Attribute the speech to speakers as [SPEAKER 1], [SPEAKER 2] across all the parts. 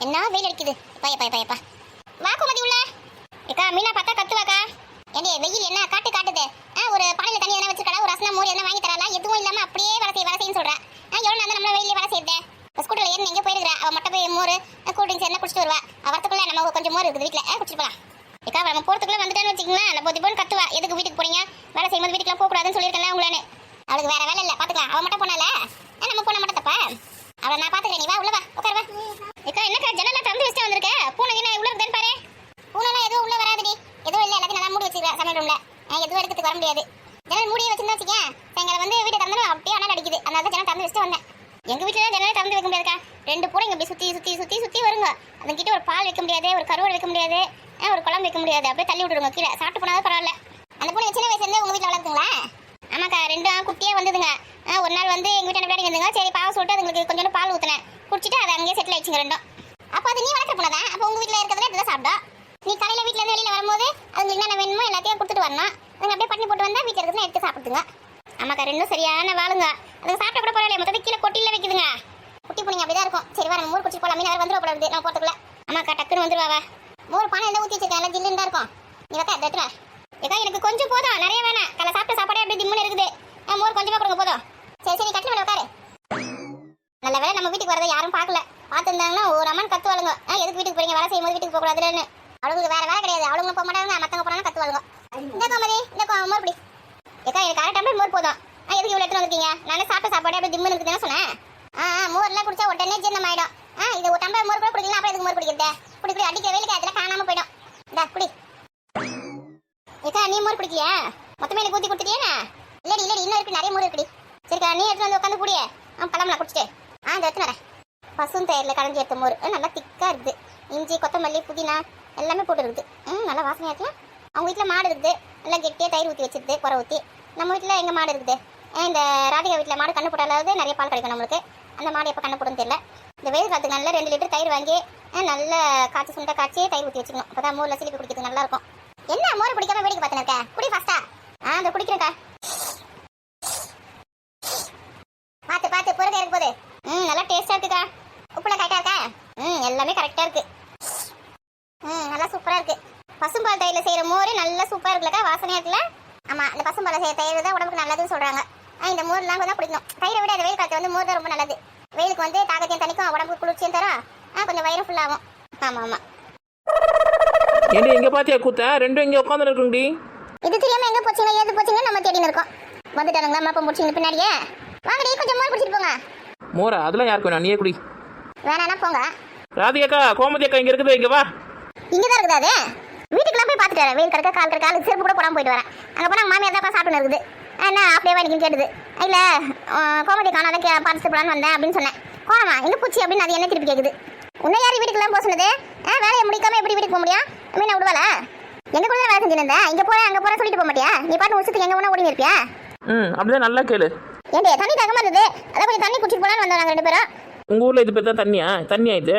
[SPEAKER 1] என்ன வெயில் அடிக்குது. எப்பா வா கோமதி உள்ள. ஏக்கா மீனா பார்த்தா கத்துவாக்கா. ஏண்டி வெயில் என்ன காட்டுது. ஒரு பானையில தண்ணி எதனா வச்சிருக்கா, ஒரு ரசனா மோர் எதனா வாங்கி தரலாம், எதுவும் இல்லாம அப்படியே வேலை செய்யன்னு சொல்றா. எவ்வளவு நேரம் நம்மள வெயிலே வேலை செய்யுது. ஸ்கூட்டர்ல ஏறி எங்க போயிருக்கா, அவ மட்டும் போய் மோர் கூல் ட்ரிங்க்ஸ் என்ன குடிச்சிட்டு வருவா. அவரத்துக்குள்ள நம்ம கொஞ்சம் மோர் இருக்குது வீட்டுல குடிச்சிட்டு போலாம். ஏக்கா நம்ம போறதுக்குள்ள வந்துட்டான்னு வச்சுக்கோங்களேன், நம்ம போய் கத்துவா. எதுக்கு வீட்டுக்கு போறீங்க, வேலை செய்யும்போது வீட்டுக்குலாம் போக கூடாதுன்னு சொல்லியிருக்கேன் உங்களானு. அவளுக்கு வேற வேலை இல்ல, பாத்துக்கலாம். அவ மட்டும் போனால நம்ம போன மட்டும் தப்பா. அவளை நான் பாத்துக்கிறேன், நீ வா உள்ள வா உட்காருவா. ஏக்கா என்னக்கா ஜன்னலாம் திறந்து வச்சுட்டு வந்திருக்க, பூனை என்ன உள்ள இருக்குன்னு பாரு. பூனைலாம் எதுவும் உள்ள வராதுடி, எதுவும் இல்லை, எல்லாத்தையும் நல்லா மூடி வச்சிருக்கேன் சமையல் ரூம்ல. எதுவும் எடுத்துட்டு வர முடியாது. ஜன்னல் மூடியே வச்சிருந்தா வச்சுக்கேன், எங்களை வந்து வீட்டை திறந்து அப்படியே அனல் அடிக்குது. அதனால ஜன்னல் திறந்து வச்சுட்டு வந்தேன். எங்க வீட்டுல ஜன்னலை திறந்து வைக்க முடியாதுக்கா. ரெண்டு பூனை இங்க இப்படி சுத்தி வருங்க. அதுங்கிட்ட ஒரு பால் வைக்க முடியாது, ஒரு கருவாடு வைக்க முடியாது, ஒரு குழம்பு வைக்க முடியாது. அப்படியே தள்ளி விட்டுருங்க கீழே. சாப்பிட்டு போனாலும் பரவாயில்ல. அந்த பூனை சின்ன வயசுல இருந்து உங்க வீட்டுல வளர்க்குங்களா? ஆமாக்கா, ரெண்டும் குட்டியே வந்ததுங்க. ஒரு நாள் வந்து எங்க வீட்டு விளையாடி வந்துங்க. சரி பாவம் சொல்லிட்டு அதுங்களுக்கு கொஞ்சம் பால் ஊத்துனேன், குடிச்சிட்டு அதை அங்கேயே செட்டில் ஆயிடுச்சுங்க ரெண்டும். அப்போ அது நீ வளர்க்குற போனதான். அப்போ உங்க வீட்டுல இருக்கிறதுல இதுதான் சாப்பிட்டோம். நீ காலையில வீட்டுல இருந்து வெளியில வரும்போது அதுங்களுக்கு என்ன வேணுமோ எல்லாத்தையும் கொடுத்துட்டு வரணும். அதுங்க அப்படியே பண்ணி போட்டு வந்தா வீட்டுல இருக்கிறது எடுத்து சாப்பிடுங்க. ஆமாக்கா, ரெண்டும் சரியான வாழுங்க. அதுங்க சாப்பிட்ட கூட பரவாயில்ல, மொத்தத்தை கீழே கொட்டில வைக்குதுங்க. குட்டி பூனைங்க அப்படிதான் இருக்கும். சரி வர மோர் குடிச்சிட்டு போலாம். மீன் வந்துட போடாது நான் போறதுக்குள்ள. ஆமாக்கா டக்குன்னு வந்துருவாவா. மோர் பானை எல்லாம் ஊற்றி வச்சிருக்கேன், எல்லாம் ஜில்லுன்னு தான் இருக்கும். நீ வைக்கா தட்டுற. ஏக்கா எனக்கு கொஞ்சம் போதும், நிறைய வேணாம். காலை சாப்பிட்ட சாப்பாடே அப்படி திம்முன்னு இருக்குது. மோர் கொஞ்சமா கொடுங்க போதும். சரி கட்டில மேலே உட்காரு. நல்ல வேலை நம்ம வீட்டுக்கு வரதை யாரும் பார்க்கல. பார்த்துருந்தாங்கன்னா ஒரு அம்மன் கத்துவாளுங்க, எதுக்கு வீட்டுக்கு போறீங்க, வேலை செய்யும்போது வீட்டுக்கு போக கூடாதுன்னு. அவளுக்கு வேற வேலை கிடையாது, அவளுங்க போக மாட்டாங்க, மற்றவங்க போனாலும் கத்துவாளுங்க. இந்த கோமதி இந்த மோர் பிடி. ஏக்கா எனக்கு அரை டம்ளர் மோர் போதும். எதுக்கு இவ்வளோ எடுத்து வந்துருக்கீங்க? நானே சாப்பிட்ட சாப்பாடு அப்படி திம்முன்னு இருக்குதுன்னு சொன்னேன். மோர்லாம் குடிச்சா உடனே ஜீரணம் ஆயிடும். இது ஒரு டம்ளர் மோர் கூட குடிக்கலாம், அப்புறம் எதுக்கு மோர் குடிக்கிறது? குடி அடிக்கிற வெயிலுக்கு அதில் காணாம போயிடும். இந்தா குடி. ஏக்கா நீ மோர் குடிக்கியா? மொத்தமே எனக்கு ஊற்றி கொடுத்துட்டியா? இல்லடி இன்னும் இருக்கு, நிறைய மோர் இருக்குடி. சரிக்கா நீ எடுத்து வந்து உட்காந்து கூடிய பழம்லாம் குடிச்சிட்டு இந்த எடுத்து வரேன். பசும் தயிரில் கடைஞ்சி எடுத்த மோர் நல்லா திக்காக இருக்குது. இஞ்சி கொத்தமல்லி புதினா எல்லாமே போட்டு இருக்குது. நல்லா வாசனையாக இருக்கலாம். அவங்க வீட்டில் மாடு இருக்குது, நல்லா கெட்டியாக தயிர் ஊற்றி வச்சிருது குறை ஊற்றி. நம்ம வீட்டில் எங்கள் மாடு இருக்குது. இந்த ராதிகா வீட்டில் மாடு கண்ணு போட்டாலாவது நிறைய பால் கிடைக்கும் நம்மளுக்கு. அந்த மாடு எப்போ கண்ணு போடுன்னு தெரியல. இந்த வெயில் காலத்துக்கு நல்லா 2 லிட்டர் தயிர் வாங்கி நல்லா காய்ச்சி சுண்டை காய்ச்சி தயிர் ஊற்றி வச்சுக்கணும். அப்போ தான் மோரில் சிலிப்பி குடிக்கிறது நல்லா இருக்கும். என்ன மோர் பிடிக்காம வேடிக்கை பார்த்துன்னு இருக்கேன்? குடி ஃபாஸ்ட்டா. அந்த குடிக்கிறேன்க்கா. பார்த்து பொறுக்க இருக்கு போது. நல்லா டேஸ்ட்டாக இருக்குக்கா. உப்புலாம் கரெக்டாக இருக்கா? எல்லாமே கரெக்டாக இருக்கு. நல்லா சூப்பராக இருக்கு. பசும்பால் தயிரில் செய்கிற மோர் நல்லா சூப்பராக இருக்குல்லக்கா, வாசனையாக இருக்குல்ல? ஆமாம், இந்த பசும்பாலை செய்கிற தயிர் தான் உடம்புக்கு நல்லதுன்னு சொல்கிறாங்க. இந்த மோர்லாம் தான் பிடிக்கணும். தயிரை விட இந்த வெயில் காலத்தில் வந்து மோர் தான் ரொம்ப நல்லது. வெயிலுக்கு வந்து தாகத்தையும் தனிக்கும், உடம்புக்கு குளிர்ச்சியும் தரும். கொஞ்சம் வயிறு ஃபுல்லாகும். ஆமாம்
[SPEAKER 2] ஏண்டி எங்க பாத்தியா கூத்த ரெண்டும் இங்க உட்கார்ந்து இருக்குங்கடி.
[SPEAKER 1] இது தெரியாம எங்க போச்சுங்க ஏது போச்சுங்க நம்ம தேடின்னு இருக்கோம். வந்துட்டானுங்களா அம்மா அப்பா முடிச்சிங்க பின்னாடியே. வாங்கடி கொஞ்சம் மோர் குடிச்சிட்டு போங்க.
[SPEAKER 2] மோரா அதெல்லாம் யாருக்கு வேணா, நீயே குடி.
[SPEAKER 1] வேணானா போங்க.
[SPEAKER 2] ராதிகா கோமதி அக்கா இங்க இருக்குது, இங்க வா.
[SPEAKER 1] இங்க தான் இருக்குது அது. வீட்டுக்குலாம் போய் பார்த்துட்டு வரேன். வெயில் கடக்க கால் கடக்க செருப்பு கூட போடாம போயிட்டு வரேன். அங்கே போனால் மாமியார் தான் சாப்பிட்டு இருக்குது. என்ன அப்படியே எனக்கு கேட்டுது. இல்லை கோமதி காணாதான் பார்த்துட்டு போலான்னு வந்தேன் அப்படின்னு சொன்னேன். கோணமா எங்க பூச்சி அப்படின்னு அது என்ன திருப்பி கேட்குது. உன்னை யாரும் வீட்டுக்குலாம் போக சொன்னது? வேலையை முடிக்காம எப்படி வீட்டுக்கு போக முடியும்? மீனை விடுவாளா? எங்க கூட வேலை செஞ்சுருந்தேன். இங்க போறேன் அங்க போறேன் சொல்லிட்டு போக மாட்டியா? நீ பாட்டு உச்சத்துக்கு எங்க வேணா ஓடி இருப்பியா?
[SPEAKER 2] அப்படிதான் நல்லா கேளு.
[SPEAKER 1] ஏண்டி தண்ணி தகமா இருந்தது, அதான் கொஞ்சம் தண்ணி குடிச்சிட்டு போலான்னு வந்தோம் நாங்கள் 2 பேரும்.
[SPEAKER 2] உங்க ஊர்ல இது பேர் தான் தண்ணியா இது?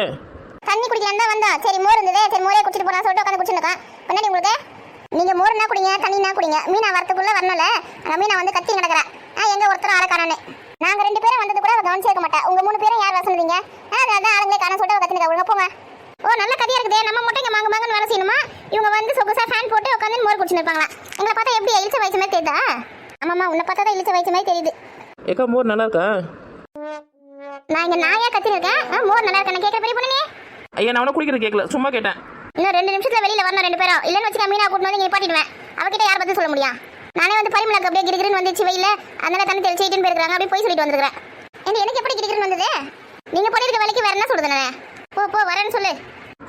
[SPEAKER 1] தண்ணி குடிக்கலாம் தான் வந்தோம். சரி மோர் இருந்தது, சரி மோரே குடிச்சிட்டு போலாம் சொல்லிட்டு உட்காந்து குடிச்சுருக்கோம். பின்னாடி உங்களுக்கு நீங்க மோர்னா குடிங்க தண்ணினா குடிங்க. மீனா வரத்துக்குள்ள வரணும்ல. அந்த மீனா வந்து கத்தி கிடக்குறா. எங்க ஒருத்தரும் ஆளை காணோன்னு. நாங்க 2 பேரும் வந்தது கூட கவனிச்சு இருக்க மாட்டா. உங்க 3 பேரும் யார் வசந்தீங்க? அதான் ஆளுங்களே காண சொல்லிட்டு கத்தினுக்கா. ஒழுங்கா போங்க. நல்ல கதையா இருக்குது. நம்ம மட்டும் இங்க மாங்கன்னு வேலை செய்யணுமா? இவங்க வந்து சொகுசா ஃபேன் போட்டு உட்காந்து மோர் குடிச்சுன்னு இருப்பாங்களா? எங்களை பார்த்தா எப்படி இழிச்ச வயசு மாதிரி தெரியுதா? ஆமாம்மா உன்னை பார்த்தா தான் இழிச்ச வயசு மாதிரி தெரியுது.
[SPEAKER 2] ஏக்கா மோர் நல்லா இருக்கா?
[SPEAKER 1] நான் இங்க நாயா கத்தின்னு இருக்கேன். மோர் நல்லா இருக்கா? நான் கேட்குற பெரிய பொண்ணு.
[SPEAKER 2] ஐயா நான் குடிக்கிறது கேட்கல, சும்மா கேட்டேன்.
[SPEAKER 1] இன்னும் 2 நிமிஷத்துல வெளியில வரணும் 2 பேரும். இல்லைன்னு வச்சுக்கா மீனா கூட்டு வந்து இங்கே பாட்டிடுவேன். அவகிட்ட யார் பத்தி சொல்ல முடியும்? நானே வந்து பரிமளாக்கு அப்படியே கிரிகிரின்னு வந்துச்சு வெயில, அதனால தண்ணி தெளிச்சுட்டு போயிருக்காங்க. அப்படியே போய் சொல்லிட்டு வந்துருக்கேன். எனக்கு எப்படி கிரிகிரின்னு வந்தது? நீங்க போயிருக்க வேலைக்கு வேற என்ன சொல்லுது? போ வரேன்னு சொல்லு.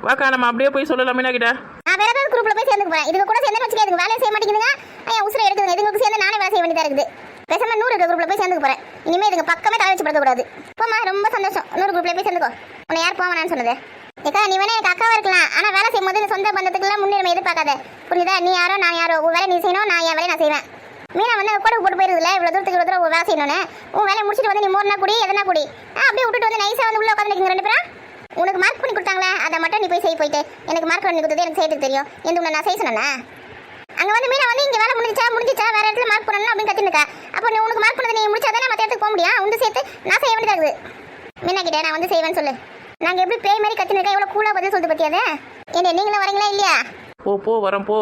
[SPEAKER 2] வாக்கா நம்ம அப்படியே போய் சொல்லலாம் மீனா கிட்ட.
[SPEAKER 1] நான் வேற ஏதாவது குரூப்ல போய் சேர்ந்து போறேன். இதுக்கு கூட சேர்ந்து வச்சுக்க இதுக்கு வேலையை செய்ய மாட்டேங்குதுங்க. உசுரை எடுக்குதுங்க. இதுங்களுக்கு சேர்ந்து நானே வேலை செய்ய வேண்டியதா இருக்குது. பேசாம 100 குரூப்ல போய் சேர்ந்து போறேன். இனிமே இதுங்க பக்கமே தலை வச்சு படுக்க கூடாது. போமா ரொம்ப சந்தோஷம். 100 குரூப்ல போய் சேர்ந்துக்கோ. உன்னை யார் போவானு சொன்னது? ஏக்கா நீ வேணா எனக்கு அக்காவா இருக்கலாம், ஆனா வேலை செய்யும் போது சொந்த பந்தத்துக்குலாம் முன்னுரிமை எதிர்பார்க்காத. புரியுதா? நீ யாரோ நான் யாரோ. உன் வேலை நீ செய்யணும், நான் என் வேலையை நான் செய்வேன். மீனா வந்து கூட போட்டு போயிருதுல இவ்வளவு தூரத்துக்கு இவ்வளவு தூரம் வேலை செய்யணும்னு. உன் வேலையை முடிச்சுட்டு வந்து நீ மோர்னா குடி எதனா குடி. அப்படியே விட்டுட்டு வந்து நைஸா வந்து உள்ள உட்காந்து 2 பேரும். உனக்கு மார்க் பண்ணி கொடுத்தாங்களே அதை மட்டும் நீ போய் செய்ய போயிட்டு. எனக்கு மார்க் பண்ணி கொடுத்தது எனக்கு செய்யறதுக்கு தெரியும். எந்த உன்னை நான் செய்ய சொன்னேன்னா? அங்க வந்து மீனா வந்து இங்க வேலை முடிஞ்சிச்சா வேற இடத்துல மார்க் பண்ணணும் அப்படின்னு கத்தினுக்கா. அப்போ நீ உனக்கு மார்க் பண்ணது நீ முடிச்சாதானே மற்ற இடத்துக்கு போக முடியும். உண்டு சேர்த்து நான் செய்ய வேண்டியதா இருக்குது. மீனா கிட்ட நான் வந்து செய்வேன்னு சொல்லு. நாங்க எப்படி பேய் மாதிரி கத்தினிருக்கோம், எவ்வளவு கூலா பதில் சொல்லிட்டு பத்தியாதே. ஏண்டி நீங்களும் வரீங்களா இல்லையா?
[SPEAKER 2] போ வரேன் போ.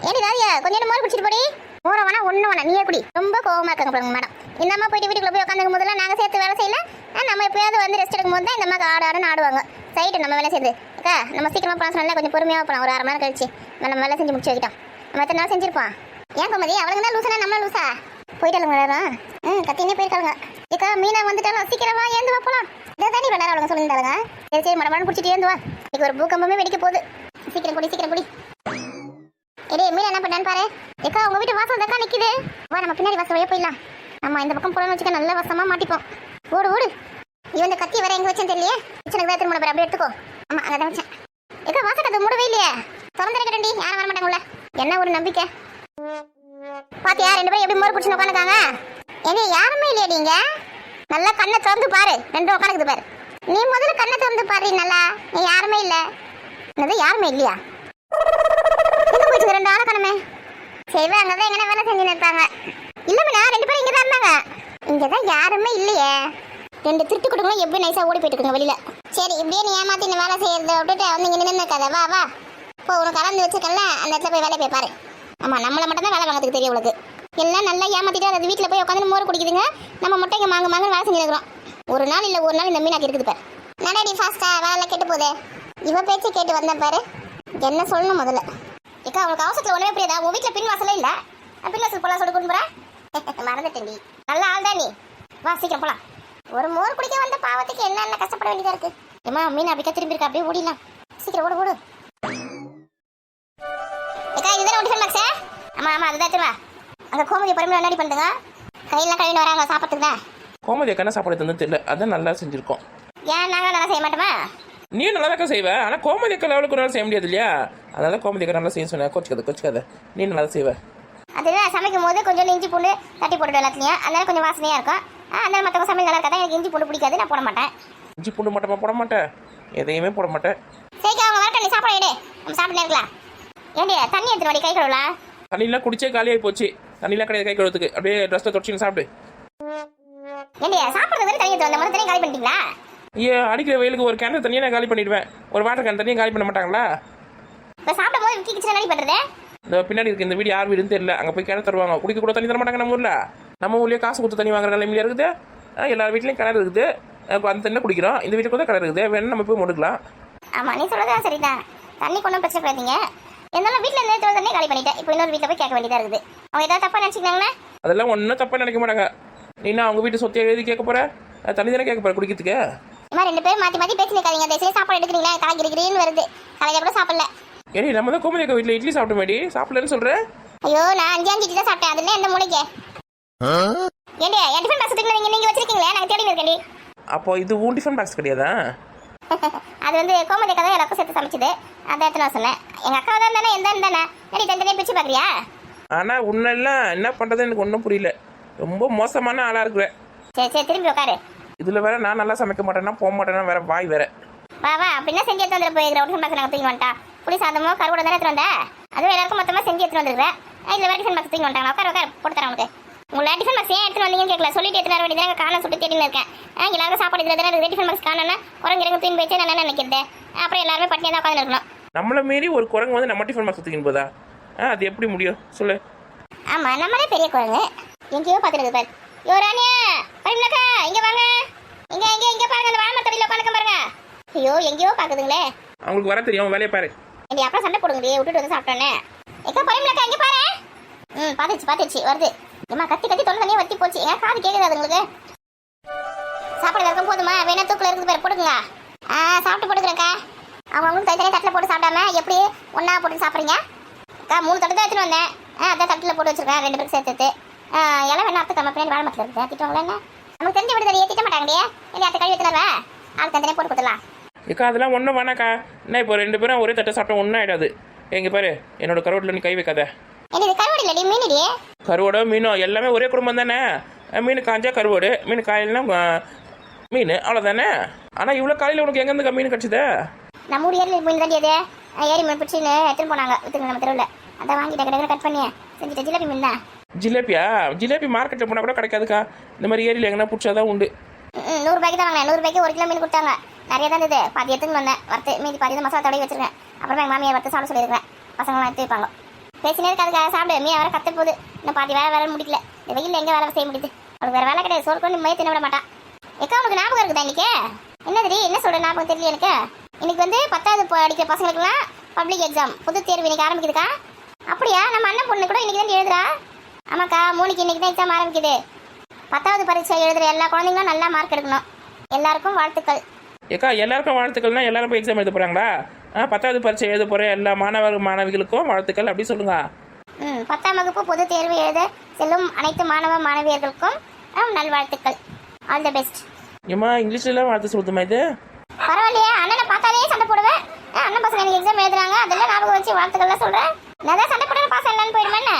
[SPEAKER 1] ஏண்டி தாரியா கொஞ்சம் மோர் குடிச்சிட்டு போடி. மோர வேணா ஒண்ணு வேணா நீயே குடி. ரொம்ப கோவமா இருக்காங்க பாருங்க மேடம். இந்த அம்மா போயிட்டு வீட்டுக்குள்ள போய் உட்காந்துக்கும் போதுல நாங்க சேர்த்து வேலை செய்யல. நம்ம எப்பயாவது வந்து ரெஸ்ட் எடுக்கும் போது தான் இந்த அம்மா ஆடுன்னு ஆடுவாங்க. சைட்டு நம்ம வேலை செய்யுது அக்கா. நம்ம சீக்கிரமா போலாம் சொன்னா கொஞ்சம் பொறுமையாக போகலாம். ஒரு 1/2 மணி நேரம் கழிச்சு நம்ம வேலை செஞ்சு முடிச்சு வைக்கிட்டோம். நம்ம எத்தனை நாள் செஞ்சிருப்போம். ஏன் கோமதி அவளுங்க தான் லூசா நம்ம லூசா போயிட்டாலும் நேரம். கத்தினே போயிருக்காங்க. ஏக்கா மீனா வந்துட்டாலும் சீக்கிரமா ஏந்து வா போலாம். இதை தாண்டி வேணாலும் அவளுங்க சொல்லியிருந்தாங்க. சரி சரி மடமான குடிச்சிட்டு ஏந்து வா. இன்னைக்கு ஒரு பூகம்பமே வெடிக்க போகுது. சீக்கிரம் குடி சீக்கிரம் குடி. எடே மீனா என்ன பண்ணான்னு பாரு. ஏக்கா உங்க வீட்டு வாசல் தக்கா நிக்குது. வா நம்ம பின்னாடி வாசல் வழியா போயிடலாம். நம்ம இந்த பக்கம் போறோம்னு வச்சுக்க நல்ல வசமா மாட்டிப்போம். ஓடு ஓடு. இவன் இந்த கத்தி வேற எங்க வச்சேன்னு தெரியலையே. கிச்சனுக்கு தான் திரும்ப அப்படியே எடுத்துக்கோ. ஆமா அங்கதான் வச்சேன். ஏக்கா வாசல் கதை மூடவே இல்லையே. திறந்து இருக்கண்டி யாரும் வர மாட்டாங்கல்ல. என்ன ஒரு நம்பிக்கை. பாத்தியா 2 பேரும் எப்படி மோர் குடிச்சு உட்காந்துக்காங்க. ஏங்க யாருமே இல்லையா நீங்க? நல்லா கண்ணை திறந்து பாரு. 2 உட்காந்துக்குது பாரு. நீ முதல்ல கண்ணை திறந்து பாரு. நல்லா நீ யாருமே இல்ல. என்னது யாருமே இல்லையா? எங்க போயிட்டு 2 ஆளை கணமே செய்வாங்க தான் எங்கன்னா வேலை செஞ்சு நிற்பாங்க. இல்ல மீனா 2 பேரும் இங்கதான் இருந்தாங்க. இங்கதான் யாருமே இல்லையே. 2 திருட்டு குடுக்கணும் எப்படி நைஸா ஓடி போயிட்டு இருக்குங்க வெளியில. சரி இப்படியே நீ ஏமாத்தி இந்த வேலை செய்யறத விட்டுட்டு வந்து இங்க நின்று கதை. வா வா இப்போ உனக்கு கலந்து வச்சுக்கல அந்த இடத்துல போய் வேலை போய் பாரு. ஆமா நம்மள மட்டும் தான் வேலை வாங்கிறதுக்கு தெரியும் உங்களுக்கு. எல்லாம் நல்லா ஏமாத்திட்டு அது வீட்டுல போய் உட்காந்து மோர் குடிக்குதுங்க. நம்ம மட்டும் இங்க மாங்க வேலை செஞ்சுருக்கிறோம். ஒரு நாள் இல்ல ஒரு நாள் இந்த மீனாக்கி இருக்குது பாரு. நடடி ஃபாஸ்டா வேலை கெட்டு போதே. இவ பேச்சு கேட்டு வந்தேன் பாரு. என்ன சொல்லணும் முதல்ல. ஏக்கா அவனுக்கு அவசரத்துல ஒண்ணுமே புரியாதா? உன் வீட்டுல பின் வாசலே இல்ல. பின் வாசல் போலாம் சொல்லி கொண்டு போற மறந்துட்டேன்டி. நல்ல ஆள் தான் நீ. வா சீக்கிரம் போலாம். ஒரு மோர் குடிக்க வந்த பாவத்துக்கு என்ன கஷ்டப்பட வேண்டியதா இருக்கு. ஏமா மீன் அப்படிக்கா திரும்பி இருக்கா அப்படியே ஓடிடலாம். சீக்கிரம் ஓடு ஓடு. ஏக்கா இதுதான் டிஃபன் பாக்ஸா? ஆமா ஆமா அதுதான் திரும்ப. அங்க கோமதி பரம்பரை முன்னாடி பண்ணுங்க. கையெல்லாம் கழுவிட்டு வராங்க சாப்பிட்றதுக்கு தான்.
[SPEAKER 2] கோமதி அக்கா என்ன சாப்பாடு தந்து தெரியல. அதான் நல்லா செஞ்சிருக்கோம்.
[SPEAKER 1] ஏன் நாங்க நல்லா செய்ய மாட்டோமா?
[SPEAKER 2] நீ நல்லா தான் செய்வ. ஆனால் கோமதி அக்கா லெவலுக்கு ஒரு நாள் செய்ய முடியாது இல்லையா? அதனால கோமதி அக்கா நல்லா செய்ய சொன்னேன். கொச்சிக்காத நீ நல்லா செய்வ.
[SPEAKER 1] அதுதான் சமைக்கும் போது கொஞ்சம் இஞ்சி பூண்டு தட்டி போட்டுட்டு எல்லாத்துலையும். அதனால கொஞ்சம் வாசனையா இருக்கும். அதனால மற்றவங்க சமையல் நல்லா இருக்காதான். எனக்கு இஞ்சி பூண்டு பிடிக்காது. நான் போட மாட்டேன்.
[SPEAKER 2] இஞ்சி பூண்டு மட்டுமா போட மாட்டேன்? எதையுமே போட மாட்டேன்.
[SPEAKER 1] சரிக்கா அவங்க வரட்டும். நீ சாப்பாடு எடு. நம்ம சாப்பிட்டு இருக்கலாம். ஏண்டி தண்ணி எடுத்துட்டு வாடி கை கழுவலாம்.
[SPEAKER 2] தண்ணியெல்லாம் குடிச்சே காலியாகி போச்சு. தண்ணியெல்லாம் கிடையாது கை கழுவுறதுக்கு. அப்படியே ட்ரெஸ்ஸை தொடச்சின்னு சாப்பிடு.
[SPEAKER 1] ஏண்டி சாப்பிட்றது தண்ணி எடுத்து வந்த முதல் தண்ணி காலி பண்ணிட்டீங்களா?
[SPEAKER 2] அடிக்கிற வெயிலுக்கு ஒரு கேன் தண்ணியை நான் காலி பண்ணிடுவேன். ஒரு வாட்டர் கேன் தண்ணியை காலி பண்ண மாட்டாங்களா?
[SPEAKER 1] இப்போ சாப்பிடும் போது கிச்சன் ரெடி பண்ணுறது.
[SPEAKER 2] இந்த பின்னாடி இருக்கு இந்த வீடு யார் வீடுன்னு தெரியல. அங்கே போய் கிணறு தருவாங்க. குடிக்க கூட தண்ணி தர மாட்டாங்க நம்ம ஊரில். நம்ம ஊர்லேயே காசு கொடுத்து தண்ணி வாங்குற நிலைமையில இருக்குது. எல்லார் வீட்லேயும் கிணறு இருக்குது. அந்த தண்ணி குடிக்கிறோம். இந்த வீட்டுக்கு தான் கிணறு இருக்குது. வேணும் நம்ம போய் முடுக்கலாம்.
[SPEAKER 1] ஆமாம் நீ சொல்கிறதா சரிதான். தண்ணி கொண்டு பிரச்சனை கிடையாதுங்க. இருந்தாலும் வீட்டில் இருந்து தண்ணி காலி பண்ணிட்டேன். இப்போ இன்னொரு வீட்டில் போய் கேட்க வேண்டியதாக இருக்குது. அவங்க ஏதாவது தப்பாக நினச்சிக்கிறாங்களே?
[SPEAKER 2] அதெல்லாம் ஒன்றும் தப்பாக நினைக்க மாட்டாங்க. நீனா அவங்க வீட்டு சொத்தை எழுதி கேட்க போகிற? தண்ணி தானே கேட்க போகிற குடிக்கிறதுக்கு.
[SPEAKER 1] இம்மா 2 பேரும் மாற்றி பேசி நிற்காதீங்க. தயவுசெய்து சாப்பாடு எடுக்கிறீங்களா? தலைக்கிறீன்னு வருது. தலைக்க கூட சாப்பிடல.
[SPEAKER 2] ஏடி நம்ம தான் கோமதி அக்கா வீட்டில் இட்லி சாப்பிட்ட மாதிரி சாப்பிடலன்னு சொல்கிறேன்.
[SPEAKER 1] ஐயோ நான் 5 இட்லி தான் சாப்பிட்டேன். அதில் எந்த மூளைக்கு ஏண்டி என் டிஃபன் பாக்ஸ் நீங்கள் வச்சிருக்கீங்களே? நாங்கள் தேடி இருக்கேன்டி.
[SPEAKER 2] அப்போ இது உன் டிஃபன் பாக்ஸ் கிடையாதா?
[SPEAKER 1] அது வந்து கோமதி அக்கா தான் எல்லாருக்கும் சேர்த்து சமைச்சது. அதை எடுத்து நான் சொன்னேன். எங்கள் அக்கா தான் தானே எந்த தானே ஏடி தனித்தனியாக பிரிச்சு பார்க்குறியா?
[SPEAKER 2] ஆனால் உன்னெல்லாம் என்ன பண்ணுறது எனக்கு ஒன்றும் புரியல. ரொம்ப மோசமான ஆளாக இருக்கிறேன்.
[SPEAKER 1] சரி சரி திரும்பி உட்காரு.
[SPEAKER 2] இதில் வேற நான் நல்லா சமைக்க மாட்டேன்னா போக மாட்டேன்னா வேற வாய் வேற.
[SPEAKER 1] வா வா அப்படின்னா செஞ்சு எடுத்து வந்துட்டு போயிருக்கிற டிஃபன் பாக்ஸ் நாங்கள் தூக்கி வந்துட்டா. புளி சாதமோ கருவோட தானே எடுத்து வந்தேன். அதுவும் எல்லாருக்கும் மொத்தமாக செஞ்சு எடுத்து வந்துருக்கேன். இதில் வேறு டிஃபன் பாக்ஸ் தூக்கி வந்துட்டாங்க. உட்கார் போட்டு தரேன் உனக்கு. உங்களை டிஃபன் பாக்ஸ் ஏன் எடுத்து வந்தீங்கன்னு கேட்கல. சொல்லிட்டு எடுத்து வர வேண்டியது காரணம் சொல்லிட்டு தேடின்னு இருக்கேன். எல்லாருக்கும் சாப்பாடு இதில் தானே டிஃபன் பாக்ஸ் காணோன்னா குரங்கு தூக்கி போயிட்டு நான் என்ன நினைக்கிறது. அப்புறம் எல்லாருமே பட்டினியாக தான் உட்காந்து இருக்கணும்.
[SPEAKER 2] நம்மளை மீறி ஒரு குரங்கு வந்து நம்ம டிஃபன் பாக்ஸ் தூக்கின்னு போதா? அது எப்படி முடியும் சொல்லு?
[SPEAKER 1] ஆமாம் நம்மளே பெரிய குரங்கு. எங்கேயோ பார்த்துருக்கு பாரு. யோரானியா பரிமலக்கா இங்கே வாங்க. இங்கே பாருங்க. அந்த வாழமரத்தடியில் உட்காந்துக்க பாருங்க. ஐயோ எங்கேயோ பார்க்குதுங்களே.
[SPEAKER 2] அவங்களுக்கு வர தெரியும். வேலையை பாரு.
[SPEAKER 1] ஏண்டி அப்புறம் சண்டை போடுங்க. விட்டுட்டு வந்து சாப்பிட்டோன்னே. ஏக்கா பரிமலக்கா இங்கே பாரு. பார்த்துச்சு வருது. ஏமா கத்தி தொலை தண்ணியே வத்தி போச்சு. ஏன் காது கேட்குது உங்களுக்கு? சாப்பாடு இருக்கும் போதுமா வேணா தூக்கில் இருக்குது பேர் போட்டுக்குங்க. சாப்பிட்டு போட்டுக்கிறேன்க்கா. அவங்களுக்கு தனித்தனியாக தட்டில் போட்டு சாப்பிடாம எப்படி ஒன்றா போட்டு சாப்பிட்றீங்க? அக்கா 3 தட்டு தான் எடுத்துட்டு வந்தேன். அதான் தட்டில் போட்டு வச்சிருக்கேன் 2 பேருக்கு சேர்த்து. எல்லாம் வேணா அத்தை நம்ம பின்னாடி வாழமரத்தில் இருக்குது. திட்டுவாங்களா என்ன? நமக்கு தெரிஞ்ச விடுதலை திட்ட மாட்டாங்கடியே. இல்லை அத்தை கழுவி எடுத்துடுறேன். ஆள் தனித்தனியாக போட்டு கொடுத்துடலாம்.
[SPEAKER 2] ஏக்கா அதெல்லாம் ஒன்றும் வேணாக்கா. என்ன இப்போ 2 பேரும் ஒரே தட்டை சாப்பிட்டா ஒன்றும் ஆகிடாது. எங்கே பாரு என்னோட கருவோட்டில் நீ கை வைக்காத.
[SPEAKER 1] இது கருவோடு இல்லடி மீனடி.
[SPEAKER 2] கருவோடோ மீனோ எல்லாமே ஒரே குடும்பம் தானே. மீன் காஞ்சா கருவோடு, மீன் காயிலாம் மீன் அவ்வளோதானே. ஆனால் இவ்வளோ காலையில் உனக்கு எங்கேருந்து மீன் கிடச்சிது?
[SPEAKER 1] நம்ம ஊர் ஏரி மீன் தாண்டி அது. ஏரி மீன் பிடிச்சின்னு எடுத்துன்னு போனாங்க விற்றுங்க நம்ம தெருவில். அதை வாங்கிட்டு கடை கட் பண்ணி செஞ்சுட்டு ஜிலேபி மீன் தான்.
[SPEAKER 2] ஜிலேபியா? ஜிலேபி மார்க்கெட்டில் போனால் கூட கிடைக்காதுக்கா. இந்த மாதிரி ஏரியில் எங்கன்னா பிடிச்சாதான் உண்டு.
[SPEAKER 1] 100 ரூபாய்க்கு தான் வாங்கினேன். 100 ரூபாய்க்கு 1 கிலோ மீன் கொடுத்தாங்க. நிறைய தான் இருந்தது, பாதி எடுத்துன்னு வந்தேன் வறுத்து, மீதி பாதி தான் மசாலா தடவி வச்சிருக்கேன். அப்புறமா எங்கள் மாமியை வறுத்து சாப்பிட சொல்லியிருக்கேன், பசங்களாம் எடுத்து வைப்பாங்க. பேசினே இருக்காதுக்காக சாப்பிடு, மீன் வர கத்த போகுது, இன்னும் பாதி வேலை முடிக்கல. இந்த வெயிலில் எங்கே வேலை செய்ய முடியுது? அவளுக்கு வேறு வேலை கிடையாது, சோறு கொண்டு மைய தின்ன விட மாட்டான். எக்கா உனக்கு ஞாபகம் இருக்குதா இன்னைக்கு? என்னது என்ன சொல்ற ஞாபகம் தெரியல எனக்கு. இன்னைக்கு வந்து 10வது படிக்கிற பசங்களுக்குலாம் பப்ளிக் எக்ஸாம், பொது தேர்வு இன்னைக்கு ஆரம்பிக்குதுக்கா. அப்படியா? நம்ம அண்ணன் பொண்ணு கூட இன்னைக்கு தான் எழுதுறா. ஆமாக்கா, மோனிக்கு இன்னைக்கு தான் எக்ஸாம் ஆரம்பிக்குது. 10வது பரீட்சை எழுதுற எல்லா குழந்தைங்களும் நல்லா மார்க் எடுக்கணும். எல்லாருக்கும் வாழ்த்துக்கள்.
[SPEAKER 2] ஏக்கா எல்லாருக்கும் வாழ்த்துக்கள்னா எல்லாரும் போய் எக்ஸாம் எழுத போகிறாங்களா? 10வது பரீட்சை எழுத போகிற எல்லா மாணவிகளுக்கும் வாழ்த்துக்கள் அப்படி சொல்லுங்க.
[SPEAKER 1] 10ஆம் வகுப்பு பொது தேர்வு எழுத செல்லும் அனைத்து மாணவ மாணவியர்களுக்கும் நல்வாழ்த்துக்கள். All the best.
[SPEAKER 2] ஏம்மா இங்கிலீஷ்லாம் வாழ்த்து சொல்லுமா இது?
[SPEAKER 1] பரவாயில்லையே, அண்ணனை பார்த்தாலே சண்டை போடுவேன். அண்ணன் பசங்க எனக்கு எக்ஸாம் எழுதுறாங்க, அதெல்லாம் ஞாபகம் வச்சு வாழ்த்துக்கள்லாம் சொல்கிறேன். நான் தான் சண்டை போடுற பாசம் இல்லைன்னு போயிடுவேன்னு.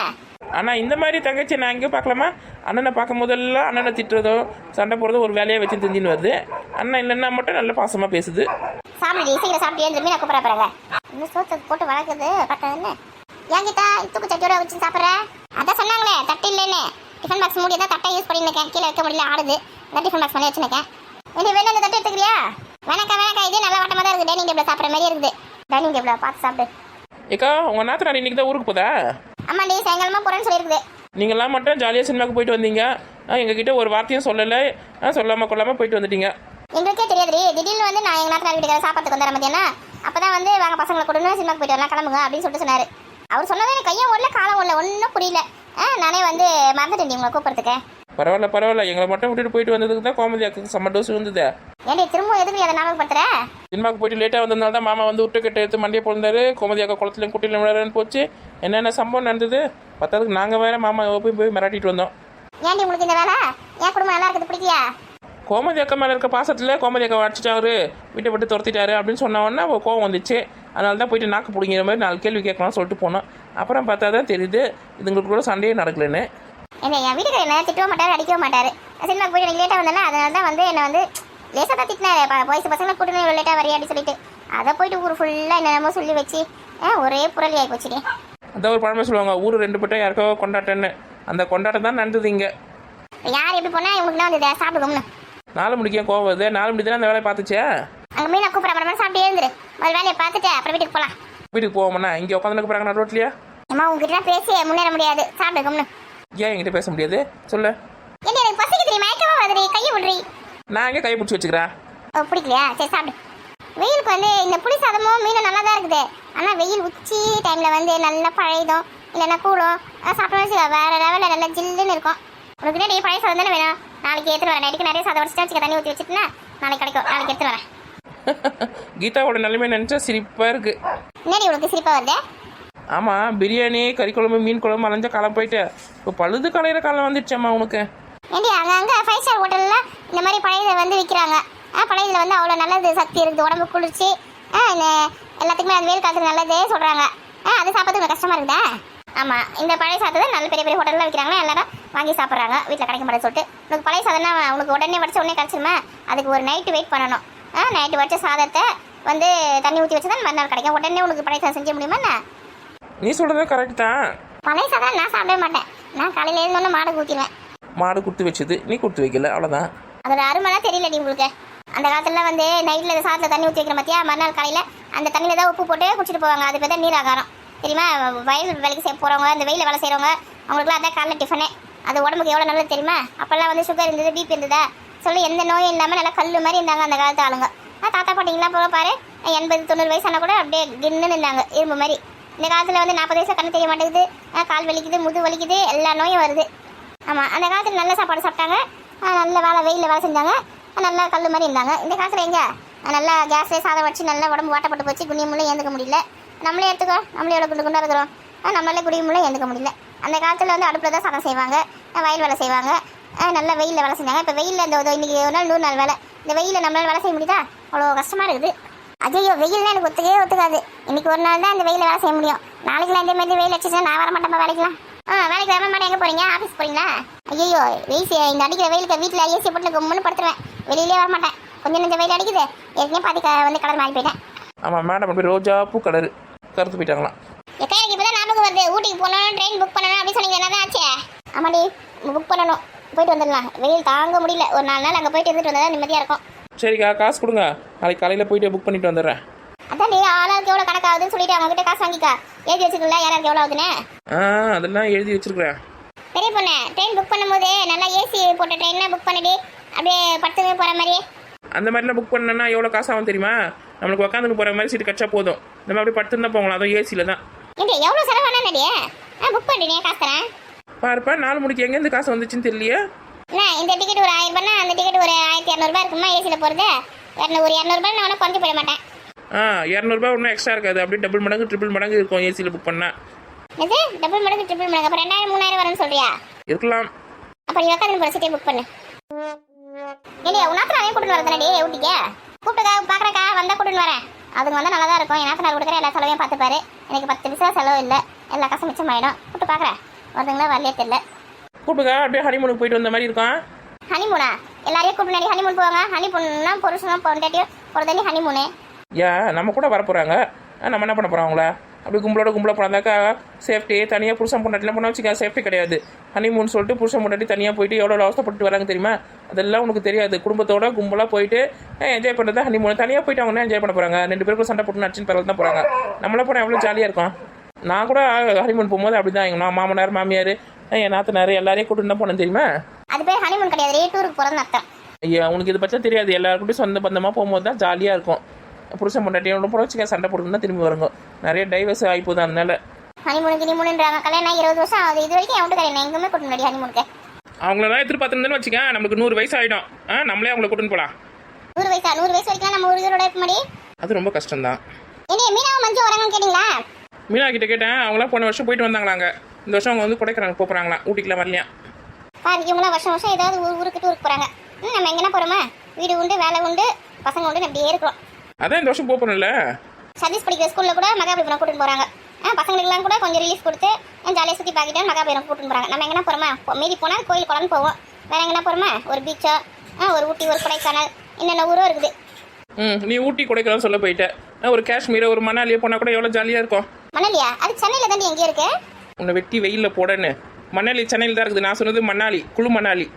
[SPEAKER 2] ஆனால் இந்த மாதிரி தங்கச்சி நான் எங்கேயும் பார்க்கலாமா? அண்ணனை பார்க்கும் போதெல்லாம் அண்ணனை திட்டுறதோ சண்டை போடுறதோ ஒரு வேலையை வச்சு தெரிஞ்சுன்னு வருது. அண்ணன் இல்லைன்னா மட்டும் நல்ல பாசமாக பேசுது.
[SPEAKER 1] சாப்பிடு, சீக்கிரம் சாப்பிட்டு எழுந்துருமே, நான் கூப்பிட போகிறேங்க. இன்னும் சோத்து போட்டு வளர்க்குது பட்டன்னு. ஏங்கிட்டா தூக்கு சட்டியோட வச்சு சாப்பிட்ற? அதான் சொன்னாங்களே தட்டு இல்லைன்னு. டிஃபன் பாக்ஸ் மூடி தான் தட்டை யூஸ் பண்ணியிருக்கேன், கீழே வைக்க முடியல ஆடுது. அதான் டிஃபன் பாக்ஸ் பண்ணி வச்சுருக்கேன். என்ன வெளில இந்த தட்டு எடுத்துக்கிறியா? வேணாக்கா, இதே நல்ல வட்டமாக தான் இருக்குது. டைனிங் டேபிள் சாப்பிட்ற மாதிரி இருக்குது. டைனிங் டேபிள் பார்த்து சாப்பிடு.
[SPEAKER 2] ஏக்கா உங்கள் நாத்தனார் இன்னைக்கு தான் ஊருக்கு போதா?
[SPEAKER 1] ஆமாண்டி, சாயங்காலமாக போகிறேன்னு சொல்லியிருக்குது.
[SPEAKER 2] நீங்களாம் மட்டும் ஜாலியாக சினிமாவுக்கு போயிட்டு வந்தீங்க, எங்ககிட்ட ஒரு வார்த்தையும் சொல்லலை, சொல்லாமல் கொள்ளாமல் போயிட்டு வந்துட்டீங்க.
[SPEAKER 1] எங்களுக்கே தெரியாதுரி, திடீர்னு வந்து நான் எங்கள் நாத்தனார் வீட்டுக்கு சாப்பாட்டுக்கு வந்தார மத்தியானம். அப்போ தான் வந்து வாங்க பசங்களை கொடுன்னு சினிமாவுக்கு போயிட்டு வரலாம், கிளம்புங்க அப்படின்னு சொல்லிட்டு சொன்னார். அவர் சொன்னது எனக்கு கையும் ஓடல காலம் ஓடல, ஒன்றும் புரியல. நானே வந்து மறந்துட்டேன் உங்களை கூப்பிட்றதுக்கு.
[SPEAKER 2] பரவாயில்ல, எங்களை மட்டும் விட்டுட்டு போயிட்டு வந்ததுக்கு தான் கோமதியாக்கு செம்ம டோஸ் இருந்தது.
[SPEAKER 1] ஏன்டி திரும்ப எதுக்கு அதை ஞாபகப்படுத்துற?
[SPEAKER 2] சினிமாவுக்கு போயிட்டு லேட்டாக வந்ததுனால தான் மாமா வந்து விட்டு கட்டு எடுத்து மண்டியை போந்தாரு. கோமதியாக்கா குளத்துலையும் குட்டிலையும் விளையாடுன்னு போச்சு. என்னென்ன சம்பவம் நடந்தது பத்தாதுக்கு நாங்கள் வேற மாமா போய் மிராட்டிட்டு வந்தோம்.
[SPEAKER 1] ஏன்டி உங்களுக்கு இந்த வேலை? என் குடும்பம் நல்லா இருக்குது பிடிக்கியா?
[SPEAKER 2] கோமதி அக்கா மேலே இருக்க பாசத்தில் கோமதி அக்கா அடிச்சிட்டாரு, வீட்டை விட்டு துரத்திட்டாரு அப்படின்னு சொன்ன உடனே கோவம் வந்துச்சு. அதனால தான் போயிட்டு நாக்கு பிடிங்கிற மாதிரி 4 கேள்வி கேட்கலாம்னு சொல்லிட்டு போனோம். அப்புறம் பார்த்தா தான் தெரியுது இதுங்களுக்கு கூட சண்டையே நடக்கலன்னு.
[SPEAKER 1] என்ன என் வீட்டுக்கு என்ன திட்டவே மாட்டார், அடிக்கவும் மாட்டார். சினிமாவுக்கு போயிட்டு எனக்கு லேட்டாக வந்தேன்னா அதனால தான் வந்து என்னை வந்து லேசாக தான் திட்டினாரு. வயசு பசங்களை கூட்டணும் இவ்வளோ லேட்டாக வரையாடி சொல்லிட்டு அதை போயிட்டு ஊர் ஃபுல்லாக என்னென்னமோ சொல்லி வச்சு ஒரே புரளி ஆகி போச்சுடி.
[SPEAKER 2] அதான் ஒரு பழமை சொல்லுவாங்க, ஊர் 2 பட்டம் யாருக்கோ கொண்டாட்டன்னு. அந்த கொண்டாட்டம் தான் நடந்தது இங்கே.
[SPEAKER 1] யார் எப்படி போனால் இவங்களுக்கு தான் வந்து சாப்பிடுவோம்னு
[SPEAKER 2] 4 மணிக்கு கோவம் வருது. 4 மணிக்கு தானே அந்த வேலையை பார்த்துச்சே.
[SPEAKER 1] அங்கே மீன் கூப்பிட்ற அப்புறமா சாப்பிட்டு எழுந்துரு, முதல் வேலையை பார்த்துட்டு அப்புறம் வீட்டுக்கு போகலாம்.
[SPEAKER 2] வீட்டுக்கு போவோம்னா இங்கே உட்காந்துக்கு போகிறாங்க நான் ரோட்லையா?
[SPEAKER 1] அம்மா உங்ககிட்ட பேசி முன்னேற முடியாது, சாப்பிடுங்கம்னு.
[SPEAKER 2] ஏன் என்கிட்ட பேச முடியாது சொல்லு?
[SPEAKER 1] என்ன எனக்கு பசிக்கு தெரியும், மயக்கமா வருது, கையை விடுறி.
[SPEAKER 2] நான் எங்கே கையை பிடிச்சி வச்சுக்கிறேன்?
[SPEAKER 1] பிடிக்கலையா? சரி சாப்பிடு. வெயிலுக்கு வந்து இந்த புளி சாதமும் மீனும் நல்லா தான் இருக்குது. ஆனால் வெயில் உச்சி டைமில் வந்து நல்லா பழையதும் இல்லைன்னா கூடும் சாப்பிட்டோம்னு வேறு லெவலில் நல்லா ஜில்லுன்னு இருக்கும். உனக்கு நிறைய பழைய சாதம் தானே வேணும்? நாளைக்கு எடுத்துட்டு வரேன். நைட்டுக்கு நிறைய சாதம் வச்சுட்டு வச்சுக்க, தண்ணி ஊற்றி வச்சுட்டுனா நாளைக்கு கிடைக்கும், நாளைக்கு எடுத்துட்டு வரேன்.
[SPEAKER 2] கீதாவோட நிலைமை நினச்சா சிரிப்பாக இருக்குது.
[SPEAKER 1] என்னடி உனக்கு சிரிப்பாக வருது?
[SPEAKER 2] ஆமாம், பிரியாணி கறி குழம்பு மீன் குழம்பு அலைஞ்ச காலம் போயிட்டு இப்போ பழுது கலையிற காலம் வந்துடுச்சம்மா உனக்கு.
[SPEAKER 1] ஏண்டி அங்கே 5 ஸ்டார் ஹோட்டலில் இந்த மாதிரி பழையதை வந்து விற்கிறாங்க. பழையதில் வந்து அவ்வளோ நல்லது சக்தி இருக்குது, உடம்பு குளிர்ச்சி, எல்லாத்துக்குமே அது வெயில் காலத்துக்கு நல்லதே சொல்கிறாங்க. அது சாப்பிட்றதுக்கு கஷ்டமாக இருக்குதா? ஆமாம், இந்த பழைய சாதத்தை நல்ல பெரிய பெரிய ஹோட்டலில் விற்கிறாங்களா, எல்லாரும் வாங்கி சாப்பிட்றாங்க. வீட்டில் கிடைக்க மாட்டேன்னு சொல்லிட்டு உனக்கு பழைய சாதம்னா உனக்கு உடனே வடிச்ச உடனே கிடச்சிருமா? அதுக்கு ஒரு நைட்டு வெயிட் பண்ணணும். நைட்டு வடிச்ச சாதத்தை வந்து தண்ணி ஊற்றி வச்சு தான் மறுநாள் கிடைக்கும். உடனே உனக்கு பழைய சாதம் செஞ்ச முடியுமா என்ன?
[SPEAKER 2] நீ சொல்கிறது கரெக்ட் தான்.
[SPEAKER 1] பழைய சாதம் நான் சாப்பிடவே மாட்டேன். நான் காலையில் எழுந்தோன்னு மாடு ஊற்றிடுவேன்.
[SPEAKER 2] மாடு கொடுத்து வச்சது நீ கொடுத்து வைக்கல, அவ்வளோதான்.
[SPEAKER 1] அதோட அருமைலாம் தெரியலடி உங்களுக்கு. அந்த காலத்துல வந்து நைட்டில் சாதத்தில் தண்ணி ஊற்றி வைக்கிற மத்தியா மறுநாள் காலையில் அந்த தண்ணியில் தான் உப்பு போட்டு குடிச்சிட்டு போவாங்க. அது பேர் தான் நீர் ஆகாரம் தெரியுமா? வயல் வேலைக்கு போகிறவங்க, இந்த வெயிலில் வேலை செய்கிறவங்க, அவங்களுக்குலாம் அதான் காலைல டிஃபனே. அது உடம்புக்கு எவ்வளோ நல்லது தெரியுமா? அப்போல்லாம் வந்து சுகர் இருந்தது, பிபி இருந்ததா சொல்லி எந்த நோயும் இல்லாமல் நல்லா கல் மாதிரி இருந்தாங்க அந்த காலத்து ஆளுங்க. தாத்தா பாட்டிங்களாம் போக பாரு 80-90 வயசானா கூட அப்படியே கின்னு இருந்தாங்க, இரும்பு மாதிரி. இந்த காலத்தில் வந்து 40 வயசு கண்ணு தெரிய மாட்டேங்குது, கால் வலிக்குது, முது வலிக்குது, எல்லா நோயும் வருது. ஆமாம், அந்த காலத்தில் நல்ல சாப்பாடு சாப்பிட்டாங்க, நல்ல வெயிலில் வேலை செஞ்சாங்க, நல்லா கல் மாதிரி இருந்தாங்க. இந்த காலத்தில் எங்கே நல்லா கேஸ்லேயே சாதம் வச்சு நல்லா உடம்பு வாட்டப்பட்டு போச்சு, குனியமுள்ள ஏந்துக்க முடியல. நம்மளே எடுத்துக்கோ, நம்மளே எவ்வளோ குண்டு குண்டாக இருக்கிறோம், நம்மளால குடியமுள்ள ஏந்துக்க முடியல. அந்த காலத்தில் வந்து அடுப்பில் தான் சாதம் செய்வாங்க, வயல் வேலை செய்வாங்க, நல்லா வெயிலில் வேலை செஞ்சாங்க. இப்போ வெயிலில் இந்த இன்றைக்கி ஒரு நாள் 100 நாள் வேலை, இந்த வெயிலில் நம்மளால் வேலை செய்ய முடியுதா? அவ்வளோ கஷ்டமாக இருக்குது. ஐயோ, வெயில்னா எனக்கு ஒத்துக்காது. இன்றைக்கி ஒரு நாள் தான் இந்த வெயிலில் வேலை செய்ய முடியும். நாளைக்குலாம் இந்த மாதிரி வெயில் அடிச்சுன்னா நான் வர மாட்டேன் வேலைக்கலாம். வேலைக்கு வர மாட்டேன். எங்கே போகிறீங்க? ஆஃபீஸ் போகிறீங்களா? ஐயோ, ஏசி இந்த அடிக்கிற வெயிலுக்கு வீட்டில் ஏசி போட்டு கும்முன்னு படுத்துருவேன், வெளியிலே வர மாட்டேன். கொஞ்சம் நெஞ்ச வெயில் அடிக்குது, ஏற்கனவே பாதி வந்து கலர் மாறி போயிட்டேன்.
[SPEAKER 2] ஆமாம் மேடம், அப்படி ரோஜா பூ கலரு கருத்து போயிட்டாங்களாம்.
[SPEAKER 1] எக்கா எனக்கு இப்போ தான் ஞாபகம் வருது, ஊட்டிக்கு போகணும், ட்ரெயின் புக் பண்ணணும் அப்படின்னு சொன்னீங்க, என்ன தான் ஆச்சு? ஆமாடி, புக் பண்ணணும், போயிட்டு வந்துடலாம். வெயில் தாங்க முடியல, ஒரு 4 நாள் அங்கே போயிட்டு இருந்துட்டு வந்தால் நிம்மதியாக இருக்கும்.
[SPEAKER 2] சரிக்கா காசு கொடுங்க, நாளைக்கு காலையில் போயிட்டு புக் பண்ணிட்டு வந்துடுறேன்.
[SPEAKER 1] அதான் ஆளாளுக்கு எவ்வளோ கணக்காகுதுன்னு சொல்லிட்டு அவங்க கிட்ட காசு வாங்கிக்கா. எழுதி வச்சுக்கல யாராருக்கு எவ்வளோ ஆகுதுன்னு.
[SPEAKER 2] அதெல்லாம் எழுதி வச்சிருக்கிறேன்.
[SPEAKER 1] பெரிய பொண்ணு ட்ரெயின் புக் பண்ணும்போது நல்லா ஏசி போட்ட ட்ரெயின்னா புக் பண்ணிடு, அப்படியே படுத்துமே போகிற மாதிரி.
[SPEAKER 2] அந்த மாதிரிலாம் புக் பண்ணனா எவ்வளோ காசு ஆகும் தெரியுமா? நம்மளுக்கு உட்காந்துட்டு போகிற மாதிரி சீட்டு கச்சா போதும். நம்ம அப்படியே படுத்துருந்தா போகலாம், அதுவும் ஏசியில் தான்.
[SPEAKER 1] ஏண்டி எவ்வளோ செலவானா நடியே? புக் பண்ணிடு, காசு தரேன்.
[SPEAKER 2] பாருப்பா 4 மணிக்கு எங்கேருந்து காசு வந்துச்சுன்னு தெரியலையே.
[SPEAKER 1] என்ன இந்த டிக்கெட் ஒரு 1000 ரூபாய்னா அந்த டிக்கெட் ஒரு 1200 இருக்குமா ஏசியில் போகிறது? ஒரு 200 ரூபாய் நான் குறைஞ்சி போயிட மாட்டேன்.
[SPEAKER 2] 200 ஒன்றும் எக்ஸ்ட்ரா இருக்காது, அப்படியே டபுள் மடங்கு ட்ரிபிள் மடங்கு இருக்கும் ஏசியில் புக் பண்ணால்.
[SPEAKER 1] இது டபுள் மடங்கு ட்ரிபிள் மடங்கு அப்போ 2000 3000 வரும்னு சொல்றியா?
[SPEAKER 2] இருக்கலாம்.
[SPEAKER 1] அப்போ நீ உட்காந்து போகிற சீட்டை புக் பண்ணு. ஏண்டி உன்னாத்திரம் அதையும் கூட்டிட்டு வரதானடி ஊட்டிக்க? கூப்பிட்டுக்கா பார்க்குறக்கா வந்தால் கூட்டிட்டு வரேன். அதுங்க வந்தால் நல்லா தான் இருக்கும். என் நாத்தனார் கொடுக்குற எல்லா செலவையும் பார்த்துப்பாரு. எனக்கு 10 பைசா செலவு இல்லை, எல்லா காசும் மிச்சமாயிடும். கூப்பிட்டு பார்க்குறேன், வருதுங்களா வரலையே தெரியல.
[SPEAKER 2] கூப்பிட்டுக்கா, அப்படியே ஹனிமூனுக்கு போயிட்டு வந்த மாதிரி இருக்கும்.
[SPEAKER 1] ஹனிமூனா? எல்லாரையும் கூப்பிட்டு ஹனிமூன் போவாங்க. ஹனிமூன்னா புருஷனும் பொண்டாட்டியும் பொறுத்தனி ஹனிமூனு.
[SPEAKER 2] ஏன் நம்ம கூட வர போகிறாங்க, நம்ம என்ன பண்ண போகிறோம் அவங்கள? அப்படி கும்பலாக போனாந்தாக்கா சேஃப்டி. தனியாக புருஷன் பொண்டாட்டிலாம் போனால் வச்சுக்க சேஃப்டி கிடையாது. ஹனிமூன் சொல்லிட்டு புருஷன் பொண்டாட்டி தனியாக போயிட்டு எவ்வளோ அவஸ்தைப்பட்டு வராங்க தெரியுமா? அதெல்லாம் உனக்கு தெரியாது. குடும்பத்தோட கும்பலாக போயிட்டு என்ஜாய் பண்ணுறது ஹனிமூன். தனியாக போயிட்டு அவங்க என்ஜாய் பண்ண போகிறாங்க. 2 பேருக்கும் சண்டை போட்டு நடிச்சுன்னு பிறகு தான் போகிறாங்க. நம்மள போனால் எவ்வளோ ஜாலியாக இருக்கும். நான் கூட ஹனிமூன் போகும்போது அப்படி தான் எங்கள் மாமனார் மாமியார் என் நாத்தனார் எல்லாரையும் கூட்டிட்டு தான் போனேன் தெரியுமா?
[SPEAKER 1] அது பேர் ஹனிமூன் கிடையாது, டூருக்கு போகிறதுன்னு அர்த்தம்.
[SPEAKER 2] ஐயா உனக்கு இது பச்சா தெரியாது. எல்லாருக்கிட்டையும் சொந்த பந்தமாக போகும்போது தான் ஜாலியாக இருக்கும். புருஷன் பொண்டாட்டியோட போகிற வச்சுக்க சண்டை போட்டுன்னு தான் திரும்பி வருங்க. நிறைய டைவர்ஸ் ஆகி போகுது. அதனால
[SPEAKER 1] ஹனிமூனுன்றாங்க. கல்யாணம் 20 வருஷம் ஆகுது, இது வரைக்கும் என் வீட்டுக்காரன் எங்குமே கூட்டு முன்னாடி ஹனிமூனுக்கு.
[SPEAKER 2] அவங்களெல்லாம் எதிர்பார்த்துருந்தேன்னு வச்சுக்க நம்மளுக்கு 100 வயசு ஆகிடும். நம்மளே அவங்கள கூட்டின்னு போகலாம்.
[SPEAKER 1] 100 வயசா? 100 வயசு வரைக்கும் நம்ம ஒரு இதோட இருக்க மாதிரி.
[SPEAKER 2] அது ரொம்ப கஷ்டம்தான்.
[SPEAKER 1] என்ன மீனாவும் மஞ்சள் வராங்கன்னு கேட்டிங்களா?
[SPEAKER 2] மீனா கிட்ட கேட்டேன். அவங்களாம் போன வருஷம் போயிட்டு வந்தாங்களாங்க. இந்த வருஷம் அவங்க வந்து கொடைக்கானல் போகிறாங்களா, ஊட்டிக்கெலாம் வரலையா?
[SPEAKER 1] பாரு இவங்களாம் வருஷம் வருஷம் ஏதாவது ஊருக்கு டூருக்கு போகிறாங்க. நம்ம எங்கன்னா போகிறோமா? வீடு உண்டு, வேலை உண்டு, பசங்க உண்டு, அப்படியே இருக்கிறோம்.
[SPEAKER 2] அதான் இந்த வருஷம் போகணும்ல.
[SPEAKER 1] சதீஷ் படிக்கிற ஸ்கூலில் கூட மகாபலிபுரம் கூட்டிட்டு போகிறாங்க. பசங்களுக்குலாம் கூட கொஞ்சம் ரிலீஃப் கொடுத்து ஜாலியாக சுற்றி பார்த்துட்டு மகாபலிபுரம் கூட்டிட்டு போகிறாங்க. நம்ம எங்கன்னா போகிறோமா? மீதி போனால் கோயில் குளம்னு போவோம். வேறு எங்கன்னா போகிறோமா? ஒரு பீச்சோ, ஒரு ஊட்டி, ஒரு கொடைக்கானல், என்னென்ன ஊரும் இருக்குது.
[SPEAKER 2] நீ ஊட்டி கொடைக்கானல் சொல்ல போயிட்ட. ஒரு காஷ்மீர், ஒரு மணாலியோ போனால் கூட எவ்வளோ ஜாலியாக இருக்கும்.
[SPEAKER 1] மணாலியா? அது சென்னையில் தாண்டி எங்கே இருக்கு?
[SPEAKER 2] உன்னை வெட்டி வெயிலில் போடன்னு. மணாலி சென்னையில் தான் இருக்குது. நான் சொன்னது மணாலி, குழு மணாலி.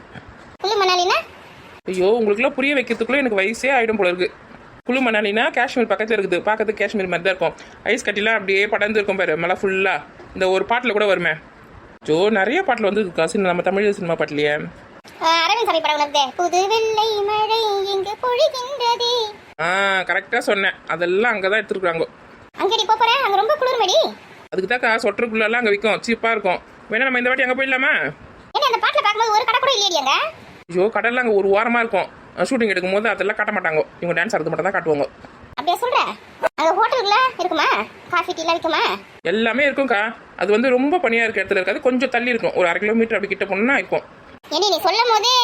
[SPEAKER 1] குழு மணாலினா?
[SPEAKER 2] ஐயோ உங்களுக்குலாம் புரிய வைக்கிறதுக்குள்ளே எனக்கு வயசே ஆகிடும் போல இருக்குது. குழு மணாலினா காஷ்மீர் பக்கத்தில் இருக்குது. பார்க்கறதுக்கு காஷ்மீர் மாதிரி தான் இருக்கும். ஐஸ் கட்டிலாம் அப்படியே படர்ந்து இருக்கும் பாரு, மழை ஃபுல்லாக. இந்த ஒரு பாட்டில் கூட வருமே. நிறைய பாட்டில் வந்து சின்ன நம்ம தமிழ் சினிமா பாட்டிலையே
[SPEAKER 1] அரவிந்த் சாமி படம் வருது. புது வெள்ளை மழை இங்கு பொழிகின்றதே.
[SPEAKER 2] கரெக்டாக சொன்னேன். அதெல்லாம் அங்கே தான் எடுத்துருக்குறாங்க.
[SPEAKER 1] அங்கடி போகிறேன், அங்கே ரொம்ப குளிர்மடி. அதுக்கு
[SPEAKER 2] தான் சொட்டருக்குள்ளெல்லாம் அங்கே விற்கும், சீப்பாக இருக்கும். வேணா நம்ம இந்த வாட்டி அங்கே போயிடலாமா?
[SPEAKER 1] ஏன்னா அந்த பாட்டில் பார்க்கும்போது ஒரு கடை கூட இல்லையடி அங்கே.
[SPEAKER 2] ஐயோ கடலில் அங்கே ஒரு வாரமாக இருக்கும். ஷூட்டிங் எடுக்கும்போது அதெல்லாம் காட்ட மாட்டாங்க. இவங்க டான்ஸ் ஆடுறது மட்டும் தான் காட்டுவாங்க.
[SPEAKER 1] அப்படியே சொல்கிறேன். அங்கே ஹோட்டலுக்குள்ள இருக்குமா? காஃபி டீலாம் இருக்குமா?
[SPEAKER 2] எல்லாமே இருக்கும்க்கா. அது வந்து ரொம்ப பனியாக இருக்க இடத்துல இருக்காது, கொஞ்சம் தள்ளி இருக்கும். ஒரு 1/2 கிலோமீட்டர் அப்படி கிட்ட போனா இருக்கும்.
[SPEAKER 1] ஏடி நீ சொல்லும் போதே